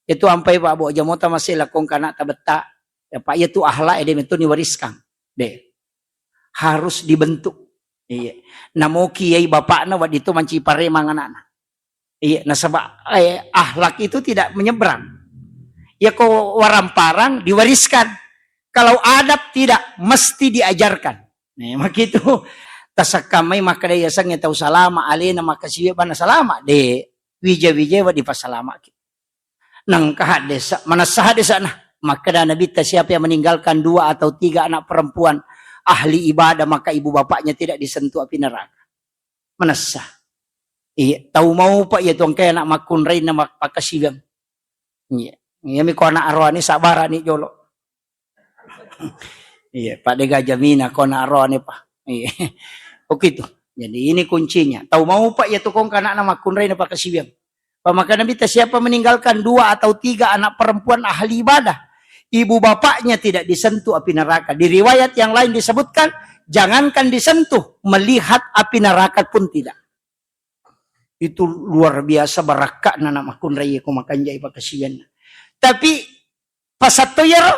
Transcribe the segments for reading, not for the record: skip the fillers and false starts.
Itu ampai Pak Bo jamota masih lakong kana tabeta. Ya Pak itu ahlak edem itu diwariskan. De. Harus dibentuk. Iya. Namo kiai bapakna wad itu mancipare manganana. Iya, nah sebab ahlak itu tidak menyeberang. Ya kau waramparang diwariskan. Kalau adab tidak mesti diajarkan. Nah, begitu. Tasakamay maka daya sang tahu salama alena maka siya bana salama de wija-wija wa di pasalama. Nang kahadesa mana sahadesa nah maka Nabi siapa yang meninggalkan 2 atau 3 anak perempuan ahli ibadah maka ibu bapaknya tidak disentuh api neraka. Menasah. Iya, tahu mau Pak ya tuang kaya nak makun rain na makasigang. Iya, iya mi ko na arwani sabara ni jolo. Iya, Pak de gajamina ko na arwani Pak. Iya. Oke tuh. Jadi ini kuncinya. Tahu mau Pak ya tukong kana na makun rain na pakasigang. Maka Nabi siapa meninggalkan 2 atau 3 anak perempuan ahli ibadah, ibu bapaknya tidak disentuh api neraka. Di riwayat yang lain disebutkan jangankan disentuh, melihat api neraka pun tidak. Itu luar biasa barakah nana makun raya ko makan jay pakasigan. Tapi pasatoyar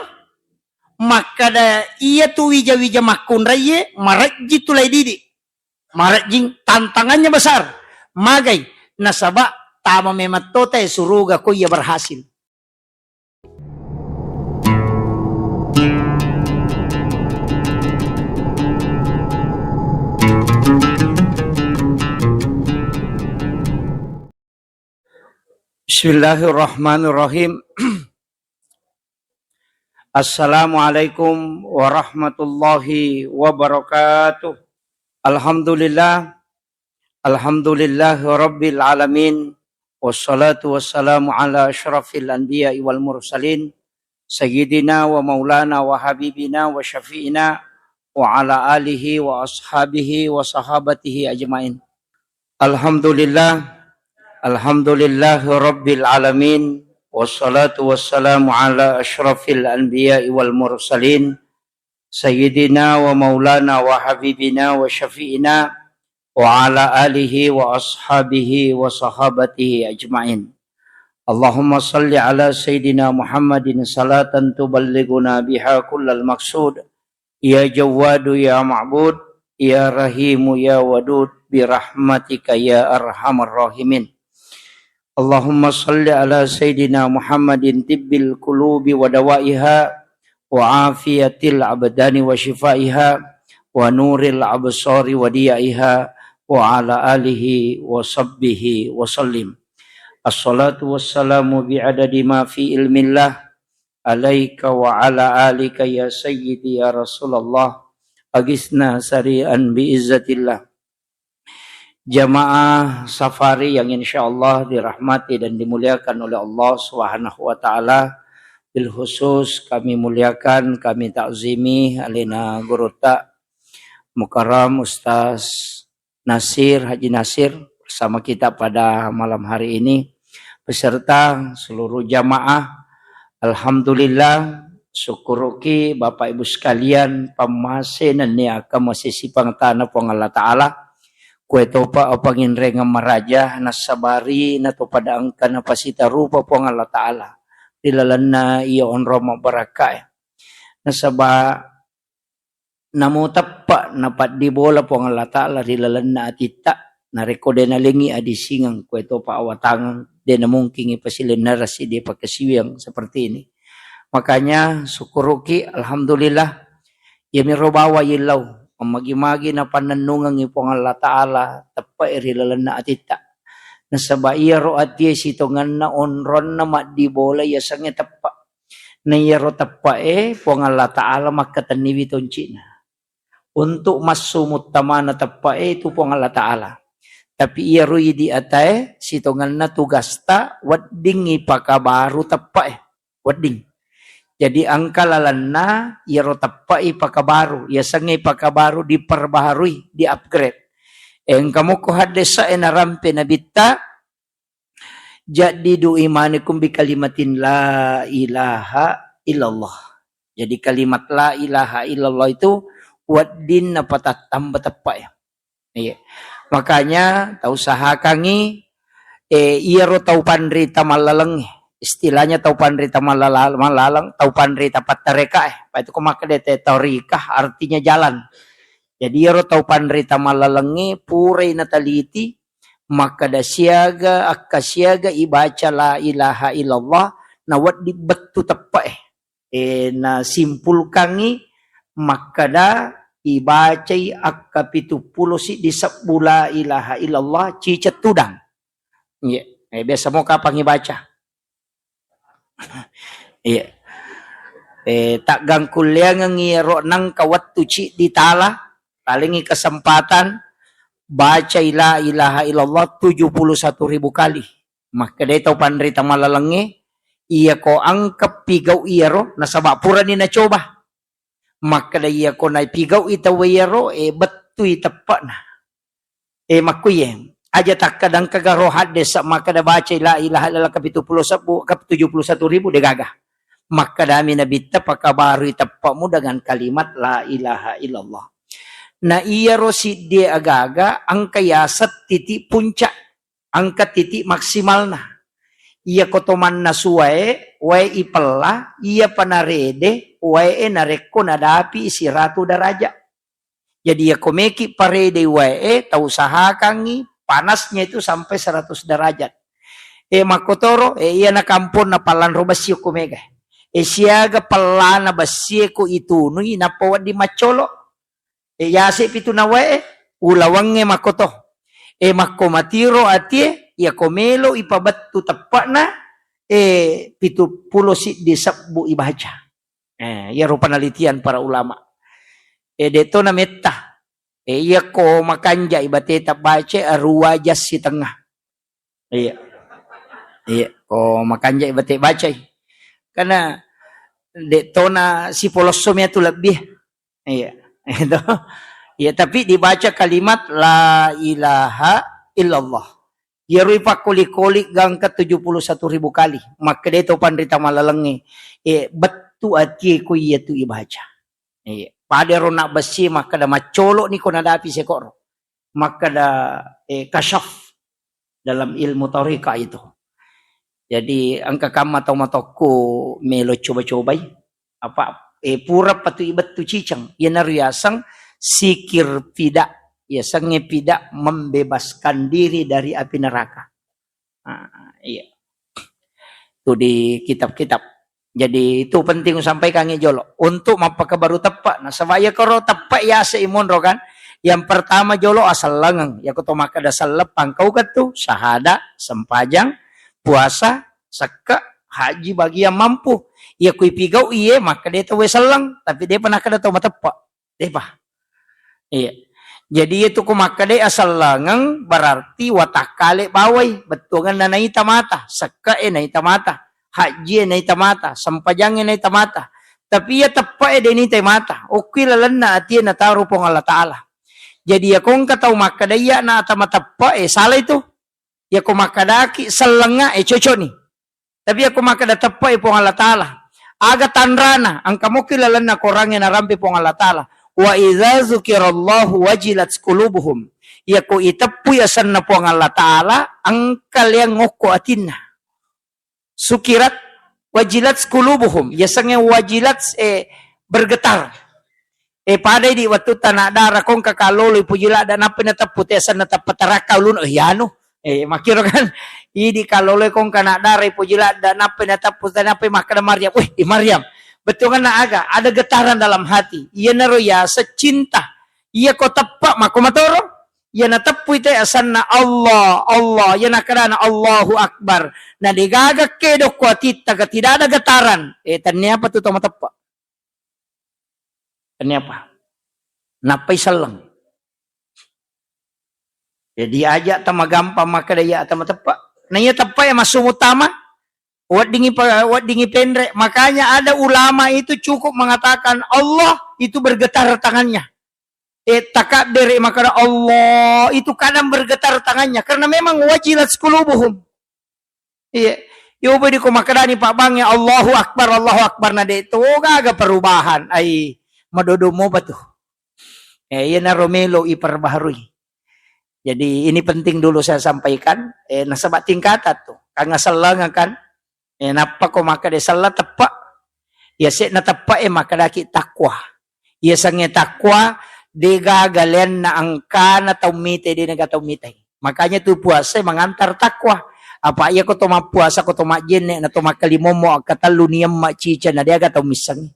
maka da iya tu wija-wija makun raya marajji tulay didi. Marajjing tantangannya besar. Magay nasaba tama mematote suruga ko iya berhasil. Bismillahirrahmanirrahim. Assalamualaikum warahmatullahi wabarakatuh. Alhamdulillah. Alhamdulillah rabbil alamin. Wassalatu wassalamu ala asyrafil anbiya'i wal mursalin. Sayyidina wa maulana wa habibina wa syafi'ina wa ala alihi wa ashabihi wa sahabatihi ajma'in. Alhamdulillah. Alhamdulillah rabbil alamin. Wassalatu wassalamu ala asyrafil anbiya'i wal mursalin. Sayyidina wa maulana wa habibina wa syafi'ina wa ala alihi wa ashabihi wa sahabatihi ajma'in. Allahumma salli ala Sayyidina Muhammadin salatan tuballighuna biha kullal maqsud. Ya Jawwadu ya Ma'bud, ya Rahimu ya Wadud, birahmatika ya arhamar rahimin. Allahumma salli ala Sayyidina Muhammadin tibbil qulubi wa dawaiha wa afiyatil abdani wa shifaiha wa nuril absari wa diyaiha wa ala alihi wa sabbihi wa sallim. Assalatu wassalamu bi'adadi ma fi ilmillah alaika wa ala alika ya sayyidi ya Rasulullah agisna sari'an biizzatillah. Jamaah safari yang insyaallah dirahmati dan dimuliakan oleh Allah Subhanahu wa taala. Bil khusus kami muliakan, kami takzimi alina guruta Mukarram Ustaz Nasir, Haji Nasir bersama kita pada malam hari ini beserta seluruh jamaah. Alhamdulillah syukuruki Bapak Ibu sekalian pamasenan ni akan masih pangtana po Allah taala. Kue topa opangin rengam maraja nasabari na to pada angka na pasita rupa po ang Allah Ta'ala. Dilalan na iyo on roma barakay. Nasaba namutap na di bola po ang Allah Ta'ala. Dilalan na atita na rekode na lingi adisingang kue topa awatangan. Di na mungkin ipasilin na rasi di pagkasiwang seperti ini. Makanya syukuruki alhamdulillah. Yami robawa yilaw. Ang magi-magi na pananungang ipong Allah Ta'ala tapa irilalan na atita. Nasaba iya ro at yes itongan na onron na madibola yasangnya tapa. Na iya ro tapa pong Allah Ta'ala makatanibiton China. Untuk masumut tama na tapa ito pong Allah Ta'ala. Tapi iya ro idi atay sitongan na tugasta wadding ipakabaru tapa wadding. Jadi angkalalan na yaro tapai pakabaru, yasangay pakabaru diperbaharui, di-upgrade. Eng kamu ko hadesa enarampe na bitta, jadi du imanikum bi kalimatin la ilaha illallah. Jadi kalimat la ilaha illallah itu waddin na patatamba tapai. Iya. Makanya tau saha kangi yaro tau pandrita malalang istilahnya tau pandrita malalang tau pandrita patareka pa itu kumaka dete torikah artinya jalan. Jadi ro tau pandrita malalangi purai nataliti maka da siaga akka siaga ibaca la ilaha illallah na wat di betu tepa na simpulkangi maka da ibacai akka 70 si disebut la ilaha illallah cicet tudang. Iya, biasa mau kapang ibaca. Iya. Tak gangkuliang ngiro nang kawat tuci di tala, palingi kesempatan baca la ilaha illallah 71.000 kali. Maka dia tahu pandrita malalangi, iya ko angkap pigaw iyaro, nasabapura ni na coba. Maka dia ko na pigaw itawayaro, betu itepa na. Makuyeng. Aja tak kadang kagaro hadis maka da baca la ilaha illallah ka 71.000 de gagah. Maka dami nabita pakabaru itappa mo dengan kalimat la ilaha illallah. Na iya rosi dia agaga ang kayasat titik puncak, angka titik maksimal na. Iya kotoman na suwae, wae ipela, iya panarede, wae nareko nadapi isi ratu daraja. Jadi ya komeki parede wae tau sahakangi panasnya itu sampai 100 derajat. Makotoro, iya na kampon na palan robasyo kumega. Siaga palana basye ko itu nui na pawad di macolo. Yasip itu na wae, ulawange makoto. Makomatiro atie, iya komelo ipabatu tepak na, 70 si disebut ibaca. Iya rupa penelitian para ulama. Deto na meta. Iya ko makanja ibateta baca ruwajas si tengah. Iya. Iya ko makanja ibate baca. Karena detona si polosomnya itu lebih. Iya. Itu. Ya tapi dibaca kalimat la ilaha illallah. Ya rupa koli-koli gang ke 71.000 kali. Maka deto pandrita malalangi. Betu ati ko iya tu ibaca. Iya. Pada rona besi maka da macolo ni ko nadapi sekor. Maka da kasyaf dalam ilmu tarika itu. Jadi angka kama atau matoko melo coba-cobai apa pura patu ibat tu cicang ya nariasang sikir tidak ya sange tidak membebaskan diri dari api neraka. Iya. Itu di kitab-kitab. Jadi itu penting sampaikan jolo untuk mapaka baru tepak. Nah sebaya karo tepak ya seimun ro kan. Yang pertama jolo asal langang ya kuto maka dasal lepang kau katu syahada sempajang puasa seka haji bagi yang mampu. Ya kui pigau iye maka dia tahu selang tapi dia pernah kada tahu matepak. Depa. Iya. Jadi itu ku maka dia asal langang berarti watakale bawai betungan na naita mata seka naita mata. Haji na itamata, sampajang na itamata. Tapi ya tepa de ni mata. Okay lalan na ati na taro pong Allah Ta'ala. Jadi ya kung kataw makadaya na atamatapa salah itu. Ya kung makadaki salenga coco ni. Tapi ya kung makadatapa pong Allah Ta'ala. Aga tanrana ang kamu kilalan na korangin na rampi pong Allah Ta'ala. Wa idza zukirallahu wajilat qulubuhum. Ya kung itapu yasan na pong Allah Ta'ala ang kalyang ngoko atinna. Sukirat wajilat qulubuhum yasangnya wajilat bergetar pada di waktu tanah darah kong kakalolo pujila dan apa na taputesan na tapataraka ulun yano makiro kan idi kalolo kong kana darah pujila dan apa na taputan apa makana Maryam Maryam betul kan aga ada getaran dalam hati iya naro ya secinta iya ko tepak makomatoro ya natapu ite asan na Allah ya nakadana Allahu Akbar na digagak kedok ko atita tidak ada getaran tanya apa tu matapa tanya apa napay salang jadi aja tamagampang makadaya tamatapa nanya tapa ya masumutama wat dingi pendre makanya ada ulama itu cukup mengatakan Allah itu bergetar tangannya takabir maka Allah itu kadang bergetar tangannya karena memang wajilat qulubuhum. Iya, yo bedi ko makadani Pak Bang ya Allahu Akbar na de itu gaga perubahan ai madodo mo ba tuh. Iya na Romelo iperbaharui. Jadi ini penting dulu saya sampaikan nasabat tingkatan tuh. Kang salang kan Napa ko maka de salah tepak. Ya se na tepak maka daki takwa. Ya sange takwa de gagalian na angka na taumite de na taumite. Makanya tu puasa mengantar takwa. Apa iya ko to mapuasa ko to majene na to makalimomo katalu niyam macica na dia gataw misang.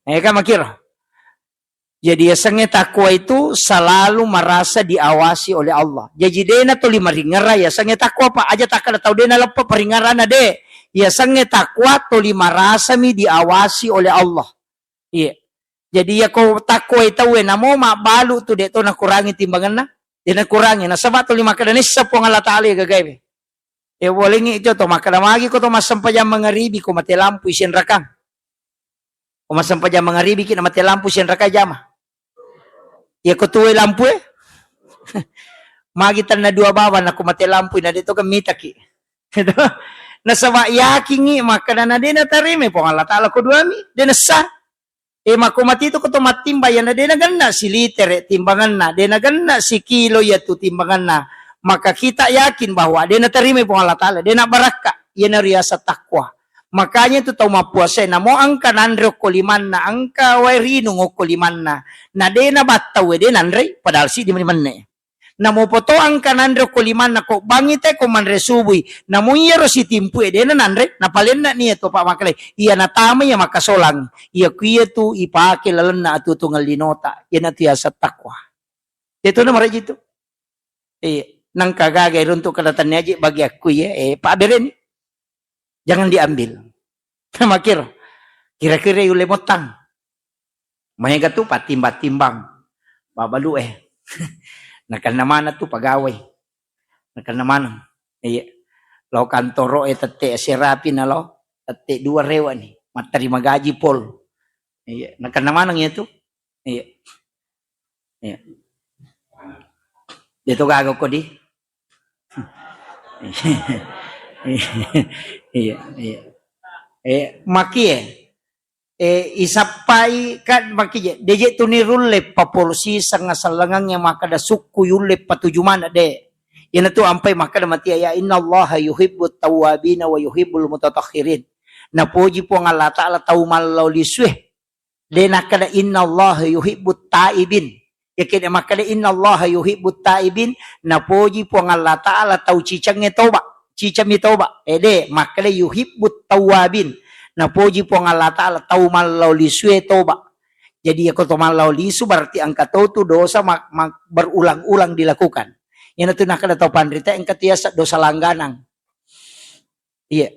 Kan makira. Jadi sange takwa itu selalu merasa diawasi oleh Allah. Jadi dia na to lima ringara ya sange takwa pa aja tak kada tahu dia na lepa peringara na de. Ya sange takwa to lima rasa mi diawasi oleh Allah. Iya. Jadi ya ko takwa itu na mo mabalu tu de to na kurangi timbangan na. Dia na kurangi na sabab to lima kada ni sa po Allah Taala gagay. Boleh ngi itu to maka magi ko to masampayang mangaribi ko mati lampu isin rakang. O masampayang mangaribi kina mati lampu isin rakang jama. Ya ko tuwe lampu Magitan na dua bawan ako mati lampu na dito kamita ki. Nasawa yakingi maka na din na tarime po Allah Taala ko duami. Din sa makumati to ko to matimbayan na din na ganna si liter timbangan na. Din na ganna si kilo ya tu timbangan na. Maka kita yakin bahwa dia na terima po Allah Ta'ala. Dia na baraka. Ia na riasa takwa. Makanya itu tahu mapuasa. Na mo angka nandro kuliman na. Angka wairino ngo kuliman na. Na dia na bataw. Dia nandre. Padahal si di maniman na. Na mo po to angka nandro kuliman na ko. Bangite ko man resubuy. Na mo iyaro si timpu. Dia na nandre. Napalin na niya to pa makalay. Ia na tama ya makasolang. Ia kuya tu ipakilalan na atutungal linota. Ia na tiasa takwa. Ito na maray dito. Nang kagagay runtuk kadatan niya bagi aku ya paabirin jangan diambil makir kira-kira yung lemotang mahiga tu patimbang babalu nakan naman na tu pagaway nakan naman lo kantoro tate sirapi na lo tate dua rewa ni matari magaji pol nakan naman ang ito dito gagaw ko di maki isapay kan maki deje tunirulle papolsi sang salangang yang makada suku yulle patujuman de ina tu ampai makada mati ya innallaha yuhibbut tawwabin wa yuhibbul mutatahhirin na puji po ang Allah Taala tau malaw liswe de nakada innallaha yuhibbut taibin yakin makada innallaha yuhibbut taibin na puji po ang Allah Taala tau cicang toba cicam toba de makada yuhibbut tawwabin na puji po ang Allah Taala tau malaw liswe toba. Jadi ako to malaw lisu berarti angka tu dosa berulang-ulang dilakukan. Yan ito nakada tau pandrita ang katiasa dosa langganang. Iya.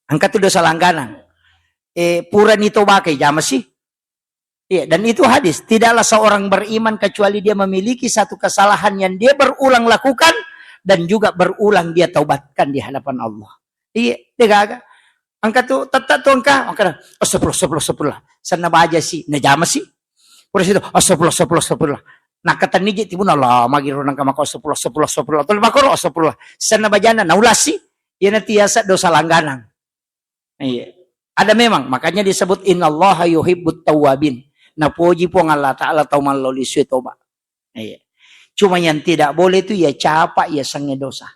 Angka tu dosa langganang. Pura nito bakay jama sih. Ya, dan itu hadis. Tidaklah seorang beriman kecuali dia memiliki satu kesalahan yang dia berulang lakukan dan juga berulang dia taubatkan di hadapan Allah. Iya, dia gaga. Angka tu tata tu angka astagfirullah. Sana baja sih, najama sih. Pura situ astagfirullah. Nah kata niji tibun Allah magiro nang kamako astagfirullah. Tul makoro astagfirullah. Sana bajana naulas sih. Ia tiasa dosa langganang. Iya. Ada memang, makanya disebut innallaha yuhibbut tawwabin. Na puji po ang Allah Ta'ala tau malolisi toba. Cuma yang tidak boleh itu ya capa ya sange dosa.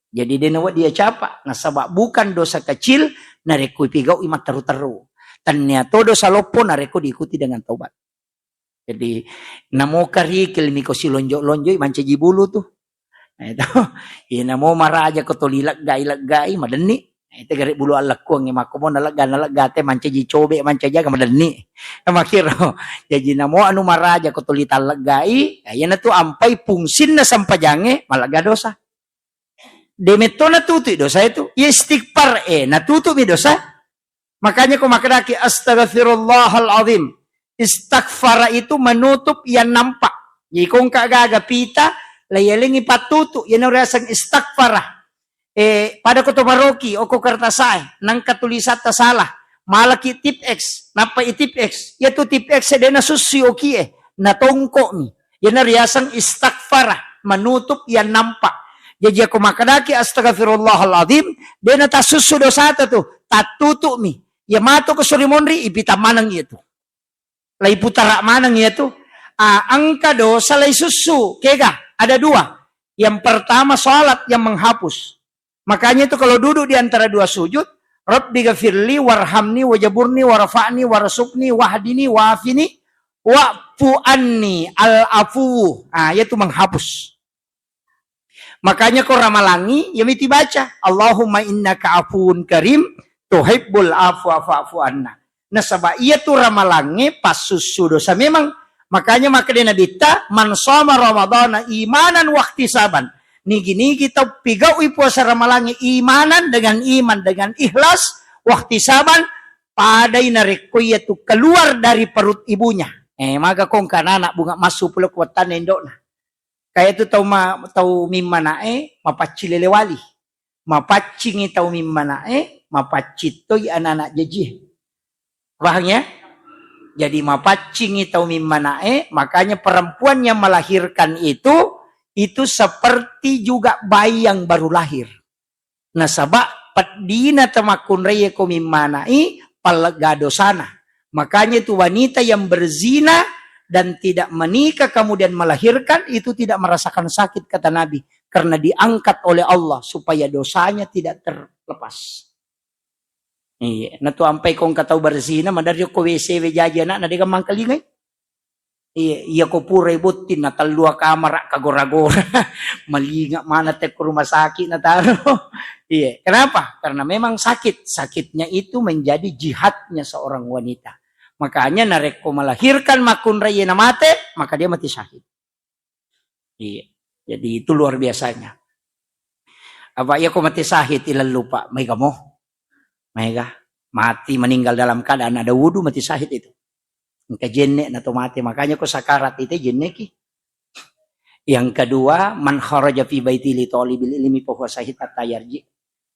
Jadi dia capa. Nah sabab bukan dosa kecil nareku pigau imat teru-teru. Ternyata dosa lopo nareku diikuti dengan taubat. Jadi namo karikil miko si lonjo-lonjo manca jibulu tuh. Nah itu namo marah aja kotolilak gai madeni. Itu garik bulu alak ko ngi makomo nalaga te manca ji cobe manca jaga madeni. Makiro jadi namo anu maraja ko tulita lagai ayan tu ampai pungsin na sampajange malaga dosa. Demeto na tutu dosa itu. Ya istighfar natutu mi dosa. Makanya ko makadaki astaghfirullahal azim. Istighfar itu menutup yang nampak. Jadi kung kagaga pita layalingi patutu yan rasang istighfar. Pada ko maroki o ko kartasay nang katulisat ta salah malaki tip X napa itip X ya tu tip X de na susioki natongko mi yan na riyasang istighfar manutup yan nampak jadi ako makadaki astaghfirullahaladzim de na tasusu dosata tu tatutu mi ya mato ko surimonri ipita manang itu lay putara manang itu angka dosa lay susu kega ada dua yang pertama salat yang menghapus. Makanya itu kalau duduk di antara dua sujud, Rabbi ghafirli warhamni wajaburni warfa'ni warasukni wahdini wa'afini wa'fu anni al-afu. Ah, yaitu menghapus. Makanya kau ramalangi, ya mesti baca. Allahumma innaka afuun karim, tuhibbul afwa fa'fu anna. Nah, sabab ia tu ramalangi pasus dosa memang. Makanya maka dia nabita, man shoma ramadhana imanan wahtisaban. Nigi kita pigawi puasa ramalangi imanan dengan iman, dengan ikhlas, wahtisaban, padai nareko ia tu keluar dari perut ibunya. Maka kong kanana bunga masuk pula kuatan endok na. Kaya itu tau mimmanae mapacilelewali. Mapacingi tau mimmanae mapacitoy anak-anak jajih. Paham ya? Jadi mapacingi tau mimmanae, makanya perempuan yang melahirkan itu seperti juga bayi yang baru lahir. Nah sabak padina tamakun raya ko mimmanai palagadosana. Makanya itu wanita yang berzina dan tidak menikah kemudian melahirkan itu tidak merasakan sakit kata Nabi. Karena diangkat oleh Allah supaya dosanya tidak terlepas. Iya, na tu ampai kong katau berzina, madari ko WC jaja na diga mangkalingay. Iya ko puray butin na talua kamar kagora-gora. Malinga mana te ke rumah sakit na taro. Iya, kenapa? Karena memang sakit. Sakitnya itu menjadi jihadnya seorang wanita. Makanya narek ko melahirkan makun raya na mate, maka dia mati syahid. Iya. Jadi itu luar biasanya. Apa iya ko mati syahid ilan lupa, may gamo. Mega mati meninggal dalam keadaan ada wudu mati syahid itu. Engka jenne na to mati, makanya ko sakarat itu jenne ki. Yang kedua, man kharaja fi baiti li talibil ilmi fa huwa syahid hatta yarji.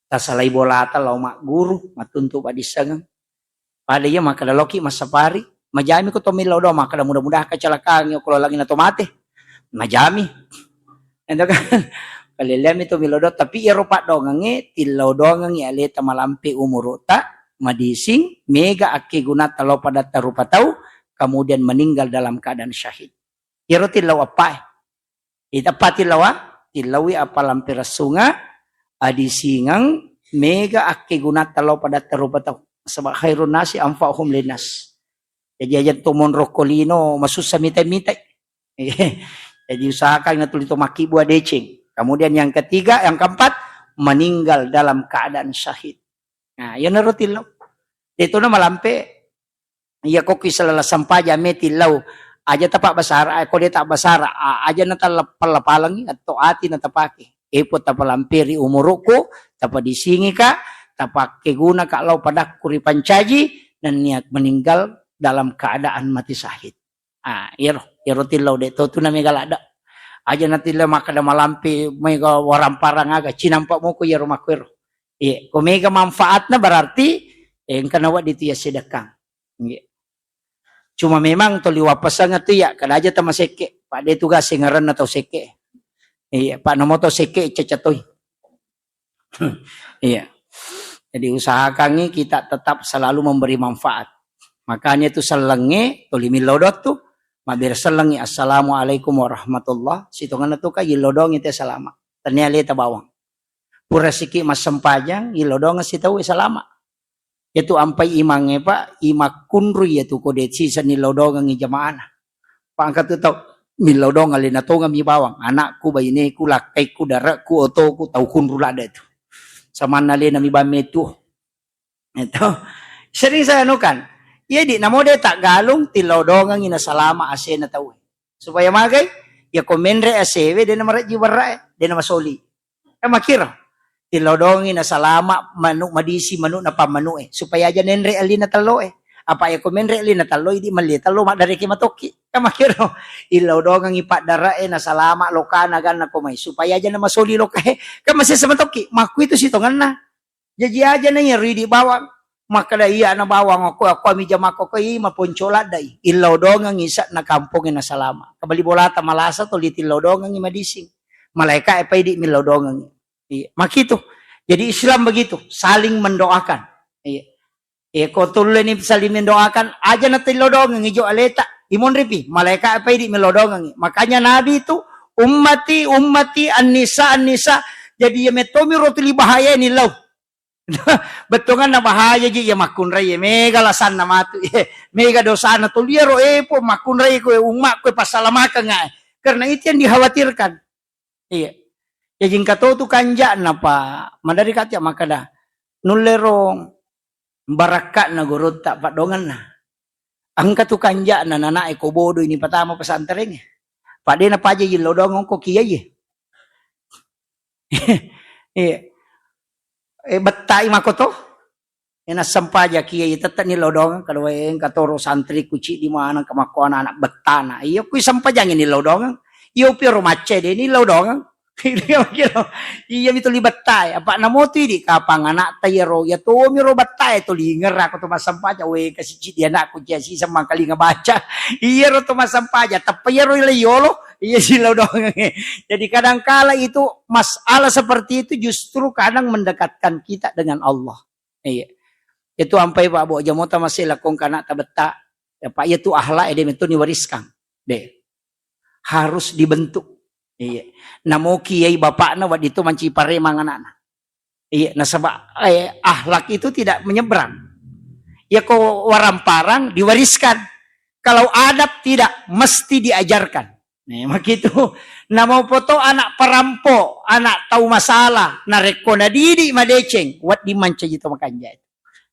Tasalai bolata law mak guru matuntu padisangang. Pada iya maka daloki masapari, majami ko to milaw do maka mudah-mudah kecelakaan yo kalau lagi na to mati. Majami. Ento kan kalilem itu milodot tapi iropa dongange tilaw dongang aleta malampi umurota madising mega aki guna talo pada tarupa tau kemudian meninggal dalam keadaan syahid. Iro tilaw apa? Ita pa tilawi apa lampir sunga adisingang mega aki guna talo pada tarupa tau sebab khairun nasi anfa'uhum linnas. Jadi aja tumon rokolino masusah mitai-mitai. Jadi usahakan na tulito maki buah decing. Kemudian yang ketiga, yang keempat, meninggal dalam keadaan syahid. Nah, yan narotilaw. Dito na malampe, iya ko kisala sampaja metilaw. Aja tapak basara, ako di tak basara, aja na talapalangi at to ati na tapaki. Ipo tapalampiri umuruko, tapadisingi ka, tapakiguna ka law padak kuripan caji, dan niat meninggal dalam keadaan mati syahid. Iro tilaw dito, ito na may galada. Aja nanti le makada malampi mega waramparang aga cinampak mo ko yero makwero. Kung mega manfaat na berarti kanawa dito ya sedekang. Cuma memang to liwapasan nga to ya kada aja ta maseke. Pa de tugas ngaran na to seke. Pa namo to seke cecatoy. Iya. Jadi usahakan kita tetap selalu memberi manfaat. Makanya itu selenge to limilodot tuh mabir selengi assalamualaikum warahmatullah situngan na to ka yilodong ite salama tanyali ta bawang pura siki mas sempajang yilodong sitaw salama itu ampai imange pa imak kunru yaitu kodetsi sa nilodong ang jamaana pangkat to milodong alina to nga mi bawang anakku bayine ku lakay ku dara ku oto ku tau kunru lada itu samanali na mi bametu itu sering saya anukan. Iya di namo de tak galung tilodongang ina salama ase na tawe. Supaya magay ya komenre asewe de na maraji warra de na masoli. Makira tilodongang ina salama manu madisi manu na pamanu supaya aja nenre ali na talo Apa ya komenre ali na talo di mali talo mak dari kimatoki. Makira ilodongang ipat dara na salama lokana gan na komay supaya aja na masoli lokahe. Masih samatoki maku itu sitongan na. Jadi aja na yari di bawang. Maka da iya na bawang ako ami jama ko kay maponcola day ilaw dong ang isa na kampong na salama kabali bolata malasa to litilaw dong ang imadising malaika ay pwede milaw dong ang makito jadi Islam begitu saling mendoakan ko tuloy ni saling mendoakan aja na tilaw dong ang ijo aleta imon ripi malaika ay pwede milaw dong ang makanya Nabi itu ummati an-nisa Jadi ya metomi roti li bahaya ni lau. Betongan na bahaya ji ya makun ray mega lasan na matu mega dosa na to liero po makun ray ko umak ko pasalamaka nga karena itu yang dikhawatirkan. Iya. Ya jing kato tu kanja na pa madari katya makada nullerong baraka na gurut tak padongan na. Ang katu kanja na nanae ko bodo ini patama pesantren. Pade na paje yin lodong ko kiye. Iya. Betai makoto. Ena sampaja kiye tata ni lodong kalau yang katoro santri kuci di mana kamakuan anak betana. Iyo kui sampajang ini lodong. Iyo piro mace de ni lodong. Iya itu libatai apa namoto di kapang anak tayero ya to miro batai to linger aku to masampaja we kasi dia anak ku jasi sama kali ngabaca iya ro to masampaja tapi ya ro yolo iya sila dong. Jadi kadang kala itu masalah seperti itu justru kadang mendekatkan kita dengan Allah. Iya. Itu ampai Pak Bo jamota masih lakong kana tabeta ya Pak itu ahlak edem itu niwariskan deh. Harus dibentuk. Iya. Namo kiai bapakna wad itu mancipare manganana. Iya, nasaba ahlak itu tidak menyeberang. Ya kok waramparang diwariskan. Kalau adab tidak mesti diajarkan. Nah, begitu. Namo foto anak perampok, anak tahu masalah, nareko na didi madeceng, wat dimanca gitu makanya.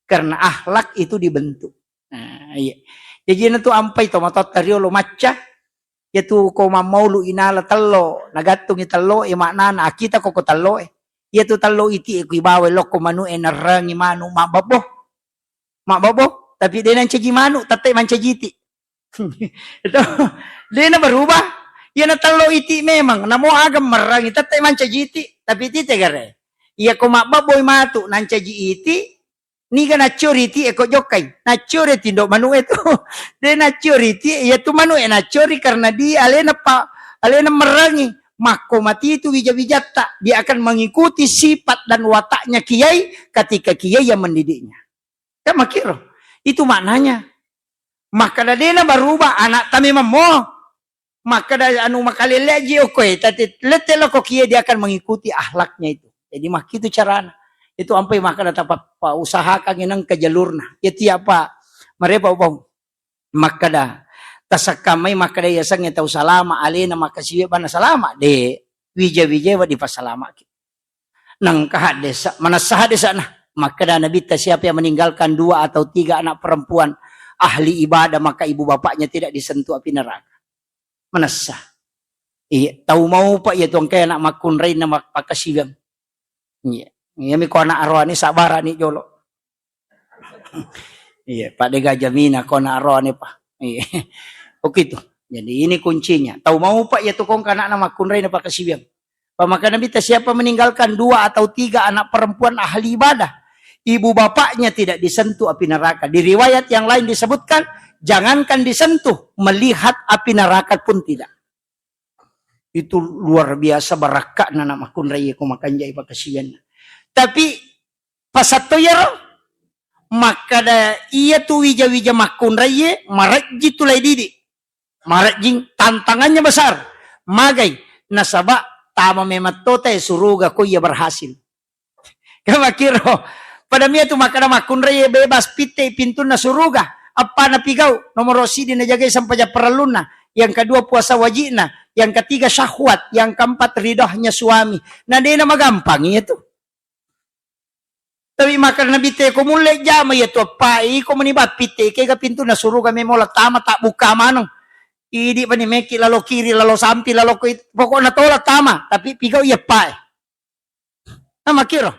Karena ahlak itu dibentuk. Nah, iya. Jadi itu ampai to matot tariolo maca yaitu ko mamulu inala tallo nagatung itallo e maknana kita ko tallo yaitu tallo iti ko ibawe loko manu enarang manu mababo tapi dia nanti manu tatai mancajiti itu dia na berubah ya na tallo iti memang namo agam marang tatai mancajiti tapi iti tegare iya ko mababo matu nancaji iti ni kan naturity eko jokai naturity do manu itu de naturity ya tu manu naturity karena dia alena merangi mako mati itu wija-wijata dia akan mengikuti sifat dan wataknya kiai ketika kiai yang mendidiknya kan makiro itu maknanya maka dadena berubah anak tami memo maka da anu makalele ji okoy tati letelo ko kiai dia akan mengikuti akhlaknya itu jadi mak itu carana itu ampai maka dapat usahakan inang ke jalurna itu apa mereka bang maka dah tasakamai maka dah yasang tahu salama alena maka siya bana salama de wija wa di pasalama nang kahad desa mana sah desa nah maka dah nabi siapa yang meninggalkan 2 atau 3 anak perempuan ahli ibadah maka ibu bapaknya tidak disentuh api neraka mana sah iya tahu mau pak ya tuang kaya anak makun ray na makasigang iya iya mi ko anak arwani sabara ni jolo iya pak dega jamina ko anak arwani pak iya oke itu jadi ini kuncinya tahu mau pak ya tukong anak nama kunrai na pakasibiang pamaka nabi siapa meninggalkan 2 atau 3 anak perempuan ahli ibadah ibu bapaknya tidak disentuh api neraka di riwayat yang lain disebutkan jangankan disentuh melihat api neraka pun tidak itu luar biasa barakah na nama kunrai ko makanjay pakasibiang tapi pasatoyero maka da iya tu wija-wija makun raye marajji tulai didi marajjing tantangannya besar magai nasaba tama mematote suruga ko iya berhasil kama kiro pada mia tu maka da makun raye bebas pite pintu na suruga apa na pigaw nomor sidi na jagay sampai peraluna yang kedua puasa wajibna yang ketiga syahwat yang keempat ridhohnya suami nah dia na magampang itu tapi makan nabi te ko mulai jama ya to pai ko manibat pite ke pintu na suruh kami mola tama tak buka manong idi pa ni meki lalo kiri lalo sampi lalo ko pokoknya tolak tama tapi pigaw ya pai nama kiro